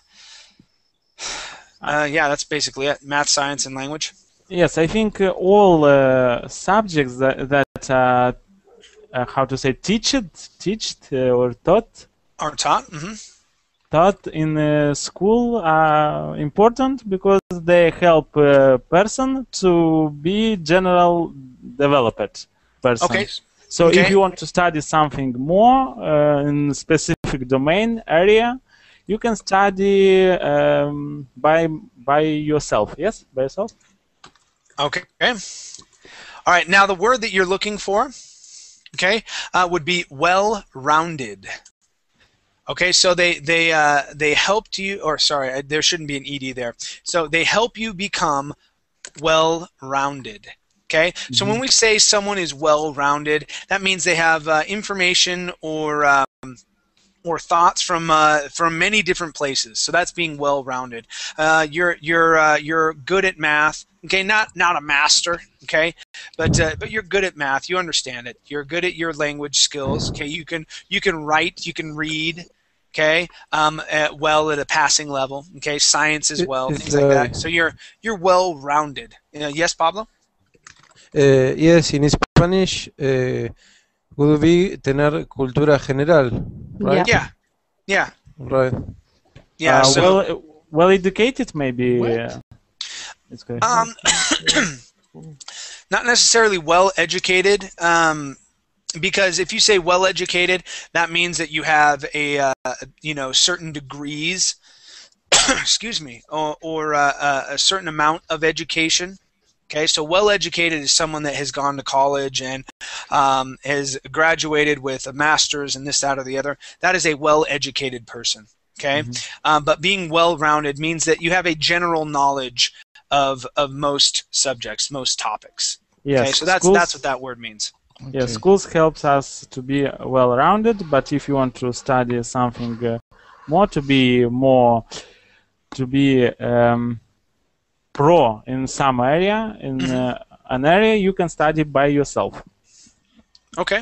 that's basically it. Math, science, and language. Yes, I think all subjects that how to say taught or taught. Are taught. Taught in school are important because they help a person to be general developed person. Okay. So if you want to study something more in specific domain area, you can study by yourself. Yes, by yourself. Okay. All right. Now the word that you're looking for, okay, would be well-rounded. Okay, so they helped you, or sorry, there shouldn't be an ed there. So they help you become well-rounded. Okay, so when we say someone is well-rounded, that means they have information or thoughts from many different places. So that's being well-rounded. You're good at math. Okay, not a master. Okay, but you're good at math. You understand it. You're good at your language skills. Okay, you can write. You can read. Okay, well at a passing level. Okay, science as well, things like that. So you're well-rounded. Yes, Pablo. Yes, in Spanish would be tener cultura general, right? Yeah. Right. Yeah. So well educated, maybe. It's good. Not necessarily well educated. Because if you say well-educated, that means that you have a certain degrees, excuse me, or a certain amount of education. Okay, so well-educated is someone that has gone to college and has graduated with a master's and this, that, or the other. That is a well-educated person. Okay, but being well-rounded means that you have a general knowledge of most subjects, most topics. Yes, okay, so that's what that word means. Yeah, schools helps us to be well-rounded, but if you want to study something more, to be pro in some area, in an area, you can study by yourself. Okay,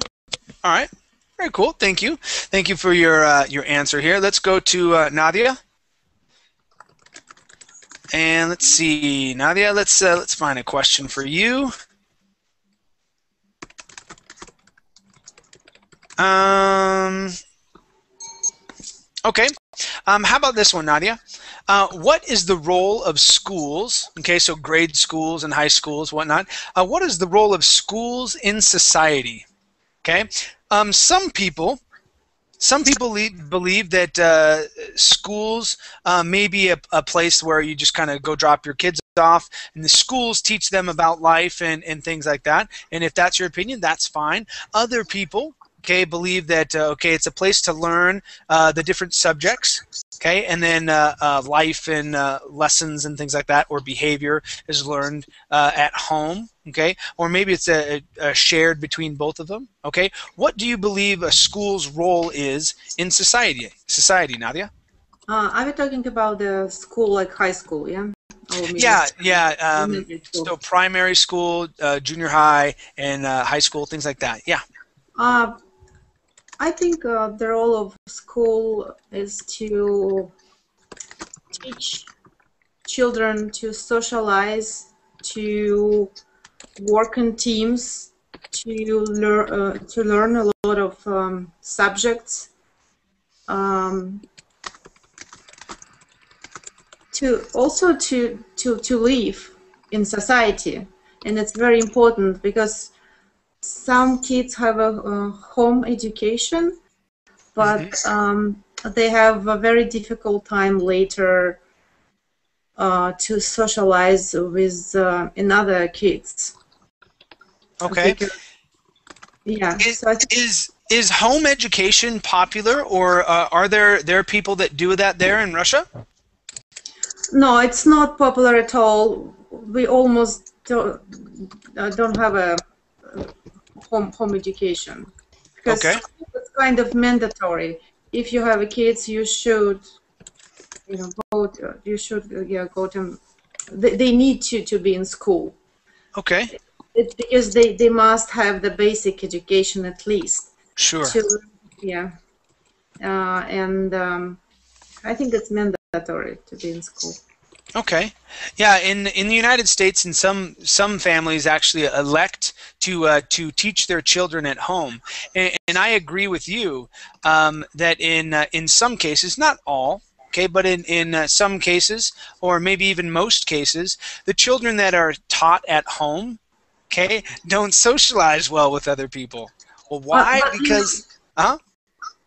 all right, very cool. Thank you for your answer here. Let's go to Nadia. And let's see, Nadia. Let's find a question for you. Okay. How about this one, Nadia? What is the role of schools? Okay, so grade schools and high schools, whatnot. What is the role of schools in society? Okay. Some people believe that schools may be a place where you just kind of go drop your kids off, and the schools teach them about life and things like that. And if that's your opinion, that's fine. Other people, okay, believe that it's a place to learn the different subjects, okay, and then life and lessons and things like that, or behavior is learned at home, okay, or maybe it's a shared between both of them, okay. What do you believe a school's role is in society, Nadia? Are we talking about the school like high school, yeah? Yeah. So primary school, junior high, and high school, things like that. Yeah. I think the role of school is to teach children to socialize, to work in teams, to learn a lot of subjects, to live in society, and it's very important because some kids have a home education, but they have a very difficult time later to socialize with another kids. Okay. Yeah. Is home education popular, or are there people that do that there in Russia? No, it's not popular at all. We almost don't have a home education, because it's kind of mandatory. If you have a kids, you should, go to. They need to be in school. Okay. It's because they must have the basic education at least. Sure. And I think it's mandatory to be in school. Okay. Yeah, in the United States, and some families actually elect to teach their children at home, and I agree with you that in some cases, not all, okay, but in some cases, or maybe even most cases, the children that are taught at home, okay, don't socialize well with other people. Well, why? Because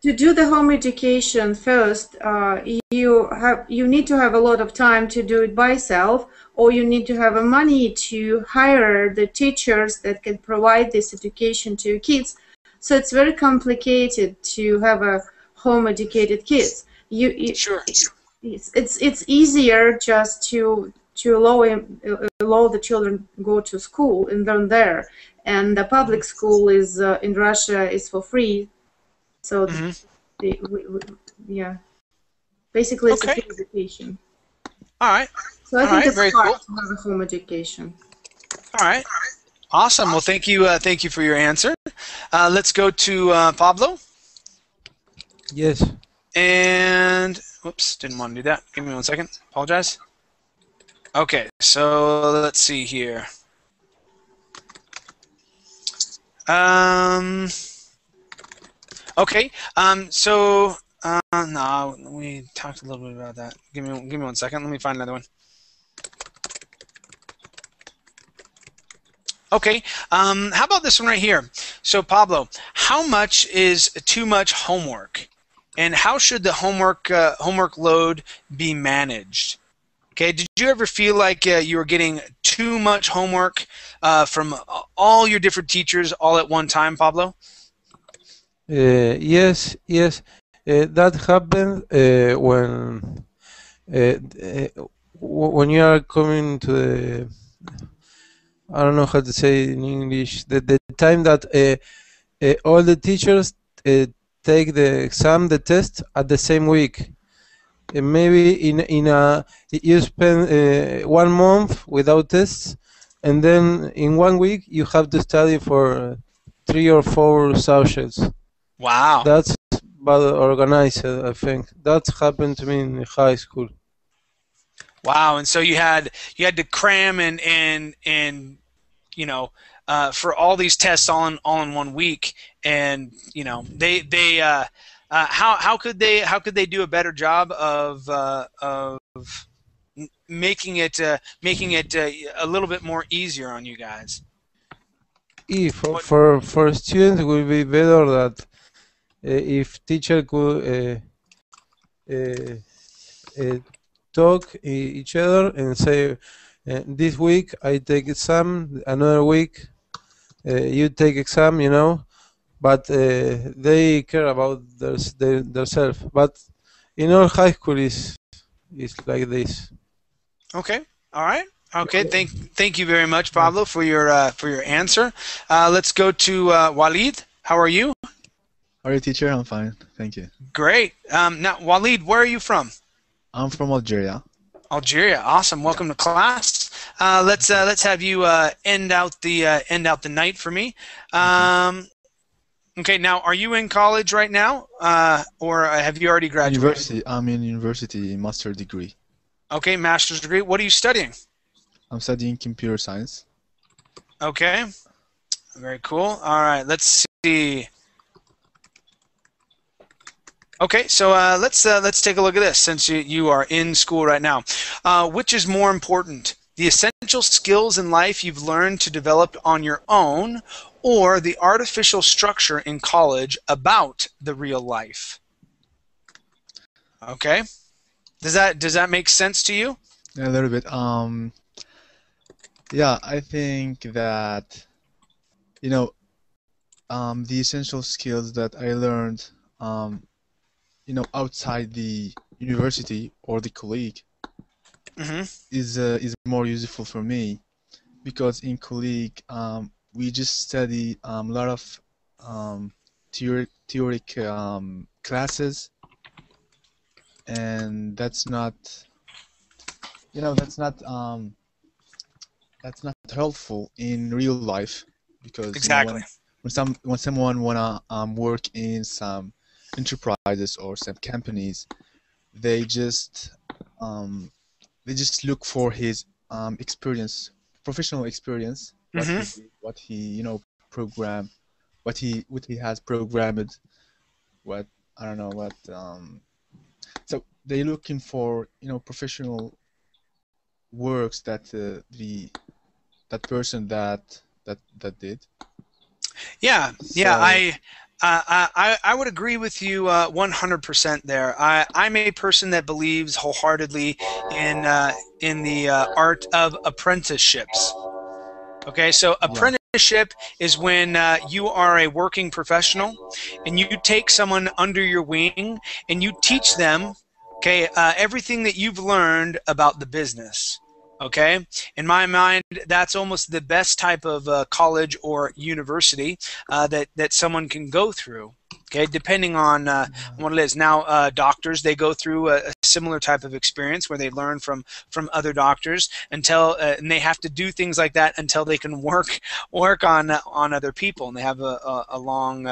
to do the home education first, you need to have a lot of time to do it by yourself, or you need to have a money to hire the teachers that can provide this education to your kids. So it's very complicated to have a home educated kids. Sure. It's easier just to allow the children go to school and learn there, and the public school is in Russia is for free. So, basically it's a free education. All right. So I think it's hard to have a home education. All right. Awesome. Well, thank you for your answer. Let's go to Pablo. Yes. And, whoops, didn't want to do that. Give me 1 second. Apologize. Okay, so let's see here. Okay, no, we talked a little bit about that. Give me 1 second. Let me find another one. Okay, how about this one right here? So, Pablo, how much is too much homework, and how should the homework load be managed? Okay, did you ever feel like you were getting too much homework from all your different teachers all at one time, Pablo? Yes, yes. That happened when you are coming to the, I don't know how to say it in English, the time that all the teachers take the exam, the test at the same week. Maybe in a you spend 1 month without tests, and then in 1 week you have to study for 3 or 4 subjects. Wow. That's bad organized, I think. That happened to me in high school. Wow, and so you had to cram and you know for all these tests all in 1 week, and you know they how could they do a better job of making it a little bit more easier on you guys? For students, it would be better that if teacher could talk each other and say, this week I take exam, another week you take exam, you know, but they care about themselves. But in our high school is like this. Okay. All right. Okay. Thank you very much, Pablo, for your answer. Let's go to Walid. How are you? How are you, teacher? I'm fine, thank you. Great. Now, Walid, where are you from? I'm from Algeria. Algeria. Awesome. Welcome to class. Let's have you end out the night for me. Okay. Now, are you in college right now, or have you already graduated? University. I'm in university, master degree. Okay, master's degree. What are you studying? I'm studying computer science. Okay. Very cool. All right. Let's see. Okay, so let's take a look at this since you are in school right now. Which is more important, the essential skills in life you've learned to develop on your own, or the artificial structure in college about the real life? Okay, does that make sense to you? A little bit. Yeah, I think that the essential skills that I learned outside the university or the colleague is more useful for me, because in colleague we just study a lot of theoric classes, and that's not helpful in real life, because exactly. When someone wanna work in some enterprises or some companies, they just look for his experience, professional experience, what he program, what he has programmed, what I don't know what. So they're looking for professional works that that person that did. Yeah, yeah. I would agree with you 100% there. I'm a person that believes wholeheartedly in the art of apprenticeships. Okay, so apprenticeship is when you are a working professional and you take someone under your wing and you teach them, okay, everything that you've learned about the business. Okay, in my mind, that's almost the best type of college or university that someone can go through. Okay, depending on what it is. Now, doctors, they go through a similar type of experience where they learn from other doctors until and they have to do things like that until they can work on other people, and they have a long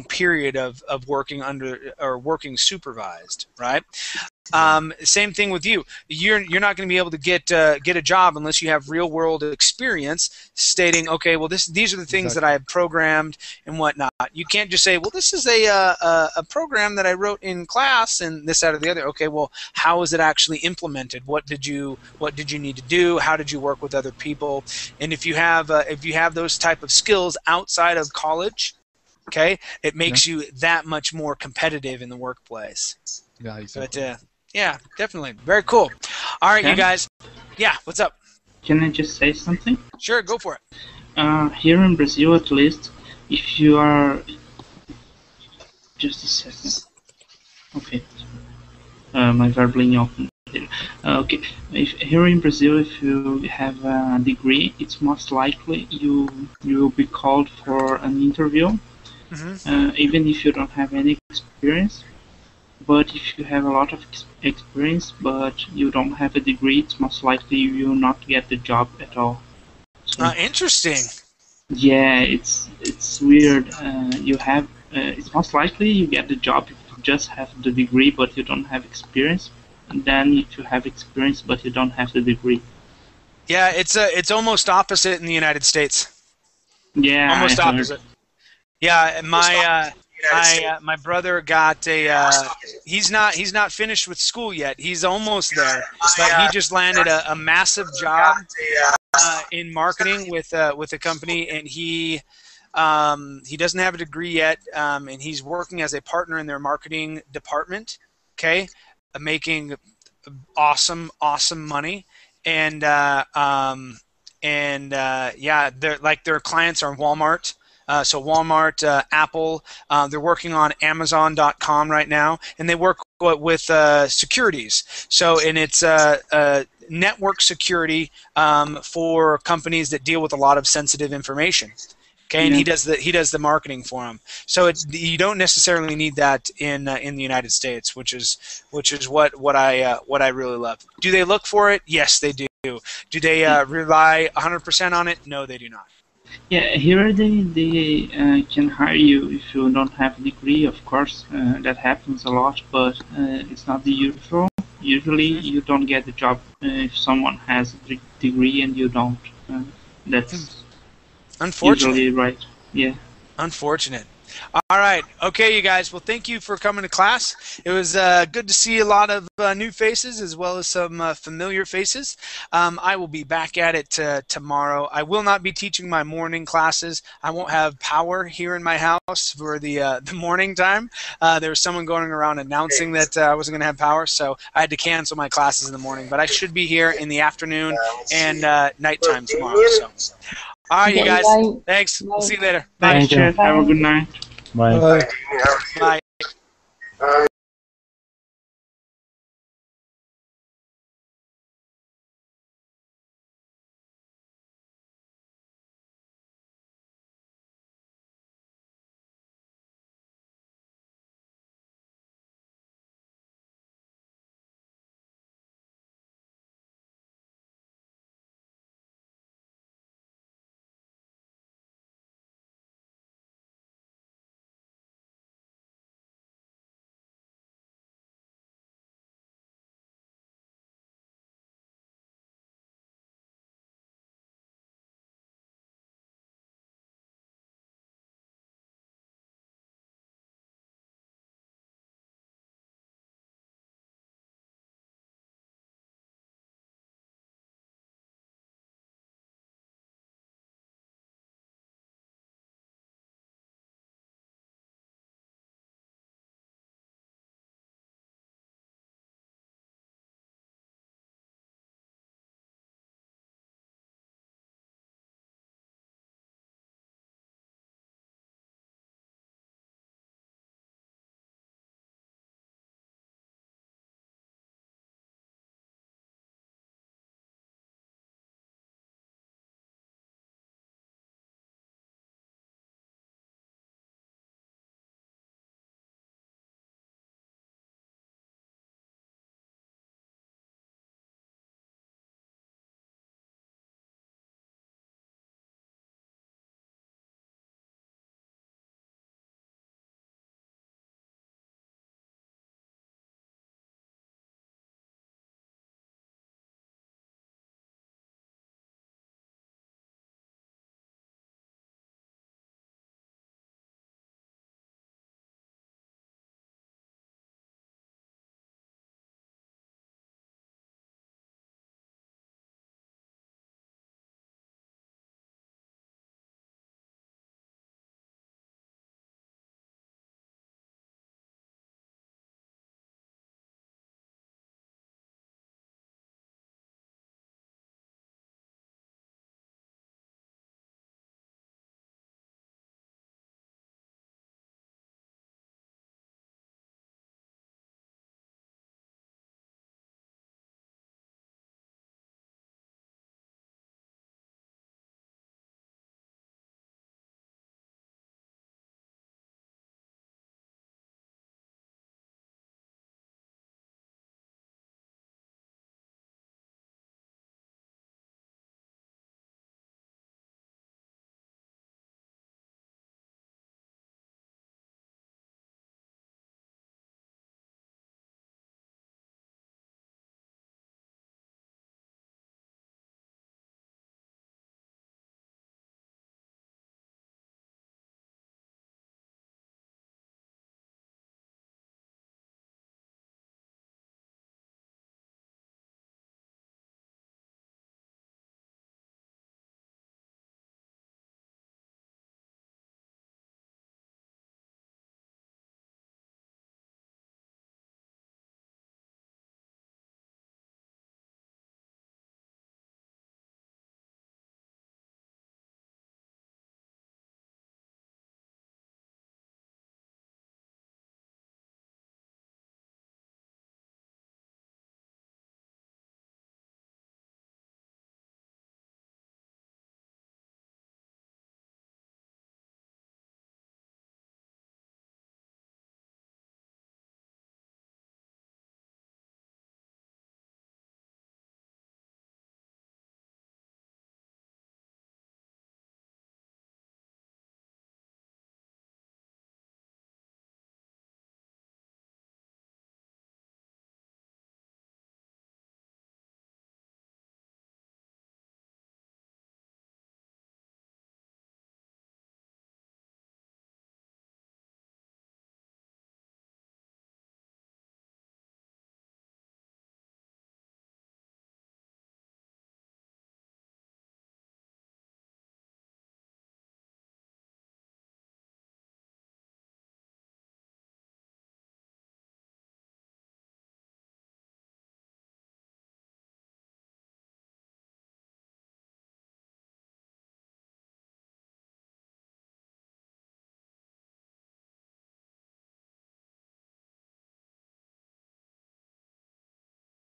period of working under or working supervised, right? Same thing with you. You're not going to be able to get a job unless you have real world experience stating, okay, well these are the things that I have programmed and whatnot. You can't just say, well, this is a program that I wrote in class and this, that, or the other. Okay, well, how is it actually implemented? What did you need to do? How did you work with other people? And if you have those type of skills outside of college, okay, it makes you that much more competitive in the workplace. Yeah, exactly. But Yeah, definitely. Very cool. All right, you guys. Yeah, what's up? Can I just say something? Sure, go for it. Here in Brazil, at least, if you are... Just a second. Okay. My verbally open. Okay. Here in Brazil, if you have a degree, it's most likely you will be called for an interview, even if you don't have any experience. But if you have a lot of experience, but you don't have a degree, it's most likely you will not get the job at all. So, interesting. Yeah, it's weird. It's most likely you get the job if you just have the degree, but you don't have experience. And then if you have experience, but you don't have the degree. Yeah, it's almost opposite in the United States. Yeah, almost opposite. Yeah, my brother got a. He's not finished with school yet. He's almost there, but he just landed a massive job in marketing with a company, and he doesn't have a degree yet, and he's working as a partner in their marketing department. Okay, making awesome money, and yeah, their clients are Walmart. So Walmart, Apple, they're working on Amazon.com right now, and they work with securities. So, and it's network security for companies that deal with a lot of sensitive information. Okay, and he does the marketing for them. So you don't necessarily need that in the United States, which is what I really love. Do they look for it? Yes, they do. Do they rely 100% on it? No, they do not. Yeah, here they can hire you if you don't have a degree. Of course, that happens a lot, but it's not the usual. Usually, you don't get the job if someone has a degree and you don't. That's unfortunate. Usually right. Yeah. Unfortunate. All right. Okay, you guys. Well, thank you for coming to class. It was good to see a lot of new faces as well as some familiar faces. I will be back at it tomorrow. I will not be teaching my morning classes. I won't have power here in my house for the morning time. There was someone going around announcing that I wasn't going to have power, so I had to cancel my classes in the morning. But I should be here in the afternoon and nighttime tomorrow. So. All right, you guys. Bye. Thanks. We'll see you later. Bye. Have a good night. Bye. Bye.